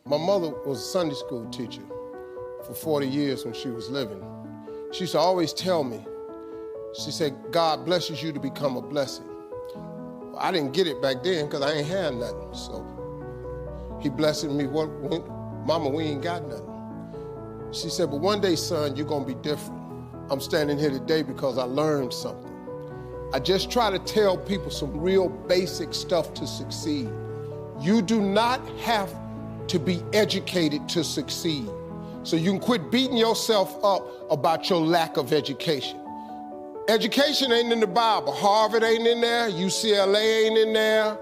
My mother was a Sunday school teacher for 40 years when she was living. She used to always tell me, she said, God blesses you to become a blessing. Well, I didn't get it back then because I ain't had nothing. So he blessed me, Mama, we ain't got nothing. She said, but one day, son, you're gonna be different. I'm standing here today because I learned something. I just try to tell people some real basic stuff to succeed. You do not have to be educated to succeed. So you can quit beating yourself up about your lack of education. Education ain't in the Bible. Harvard ain't in there, UCLA ain't in there.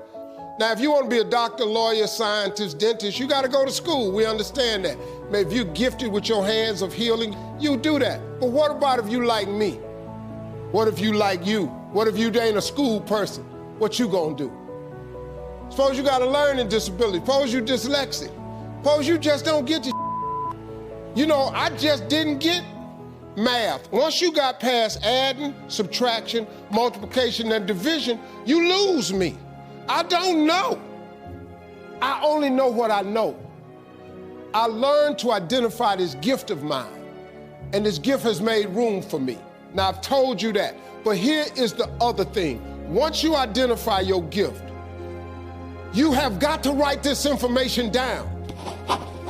Now, if you want to be a doctor, lawyer, scientist, dentist, you got to go to school. We understand that. Maybe if you're gifted with your hands of healing, you do that. But what about if you like me? What if you like you? What if you ain't a school person? What you gonna do? Suppose you got a learning disability. Suppose you dyslexic. Suppose you just don't get the You know, I just didn't get math. Once you got past adding, subtraction, multiplication, and division, you lose me. I don't know. I only know what I know. I learned to identify this gift of mine, and this gift has made room for me. Now, I've told you that, but here is the other thing. Once you identify your gift, you have got to write this information down.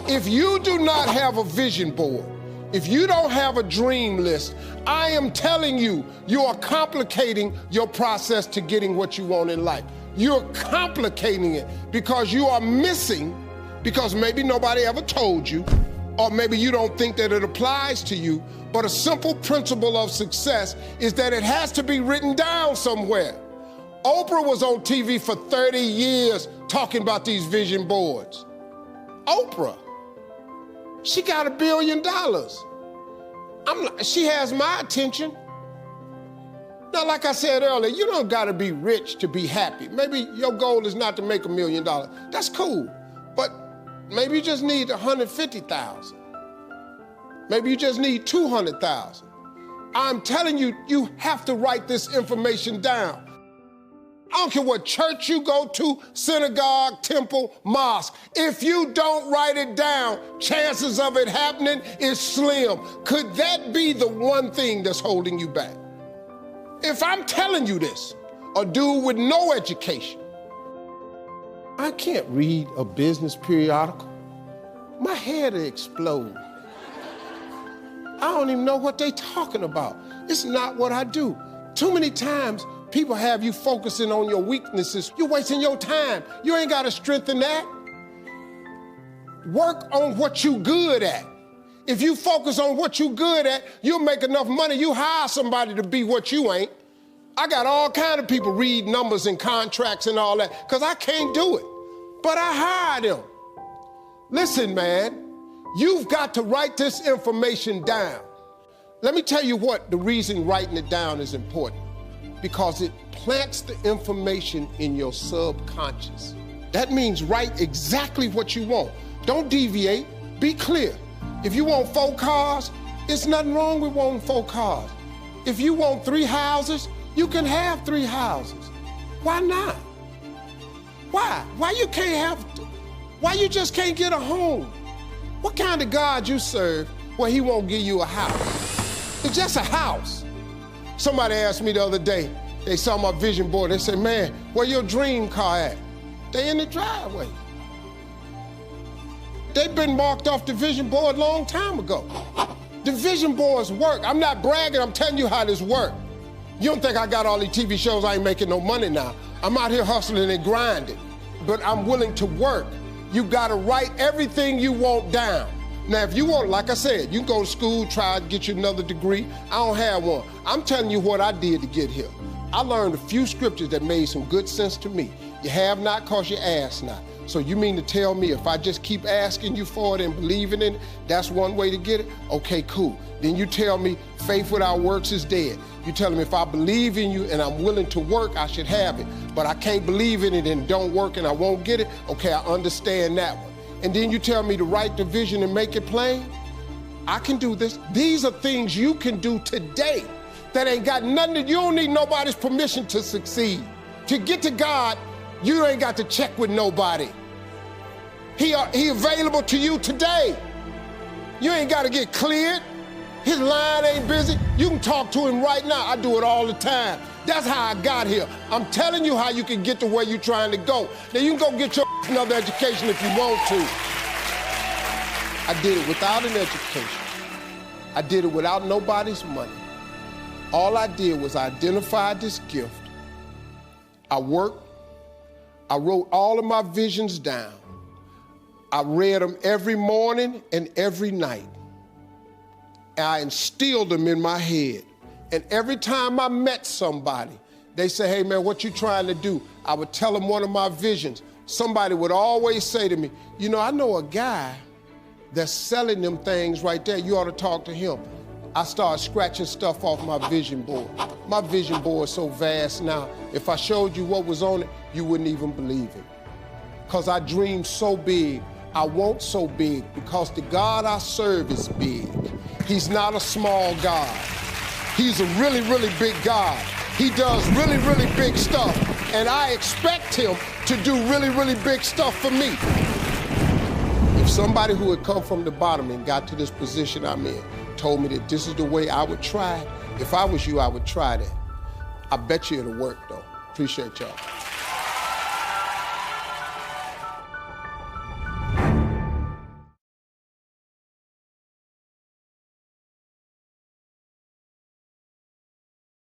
If you do not have a vision board, if you don't have a dream list, I am telling you, you are complicating your process to getting what you want in life. You're complicating it because you are missing, because maybe nobody ever told you, or maybe you don't think that it applies to you, but a simple principle of success is that it has to be written down somewhere. Oprah was on TV for 30 years talking about these vision boards. Oprah, she got $1 billion. She has my attention. Now, like I said earlier, you don't gotta be rich to be happy. Maybe your goal is not to make $1 million. That's cool, but maybe you just need 150,000. Maybe you just need 200,000. I'm telling you, you have to write this information down. I don't care what church you go to, synagogue, temple, mosque. If you don't write it down, chances of it happening is slim. Could that be the one thing that's holding you back? If I'm telling you this, a dude with no education, I can't read a business periodical. My head will explode. I don't even know what they're talking about. It's not what I do. Too many times, people have you focusing on your weaknesses. You're wasting your time. You ain't got to strengthen that. Work on what you good at. If you focus on what you good at, you'll make enough money. You hire somebody to be what you ain't. I got all kind of people read numbers and contracts and all that because I can't do it. But I hire them. Listen, man, you've got to write this information down. Let me tell you what the reason writing it down is important. Because it plants the information in your subconscious. That means write exactly what you want. Don't deviate, be clear. If you want 4 cars, it's nothing wrong with wanting 4 cars. If you want 3 houses, you can have 3 houses. Why not? Why? Why you just can't get a home? What kind of God you serve where he won't give you a house? It's just a house. Somebody asked me the other day, they saw my vision board, they said, man, where your dream car at? They in the driveway. They've been marked off the vision board a long time ago. The vision boards work. I'm not bragging, I'm telling you how this works. You don't think I got all these TV shows, I ain't making no money now. I'm out here hustling and grinding, but I'm willing to work. You gotta write everything you want down. Now, if you want, like I said, you can go to school, try to get you another degree. I don't have one. I'm telling you what I did to get here. I learned a few scriptures that made some good sense to me. You have not because you ask not. So you mean to tell me if I just keep asking you for it and believing in it, that's one way to get it? Okay, cool. Then you tell me faith without works is dead. You tell me if I believe in you and I'm willing to work, I should have it. But I can't believe in it and don't work and I won't get it. Okay, I understand that one. And then you tell me to write the vision and make it plain? I can do this. These are things you can do today that ain't got nothing, you don't need nobody's permission to succeed. To get to God, you ain't got to check with nobody. He available to you today. You ain't got to get cleared. His line ain't busy. You can talk to him right now. I do it all the time. That's how I got here. I'm telling you how you can get to where you're trying to go. Now, you can go get your another education if you want to. I did it without an education. I did it without nobody's money. All I did was identify this gift. I worked. I wrote all of my visions down. I read them every morning and every night. And I instilled them in my head. And every time I met somebody, they say, hey man, what you trying to do? I would tell them one of my visions. Somebody would always say to me, you know, I know a guy that's selling them things right there. You ought to talk to him. I started scratching stuff off my vision board. My vision board is so vast now, if I showed you what was on it, you wouldn't even believe it. Because I dream so big, I want so big, because the God I serve is big. He's not a small God. He's a really, really big God. He does really, really big stuff, and I expect him to do really, really big stuff for me. If somebody who had come from the bottom and got to this position I'm in told me that this is the way I would try it, if I was you, I would try that. I bet you it'll work, though. Appreciate y'all.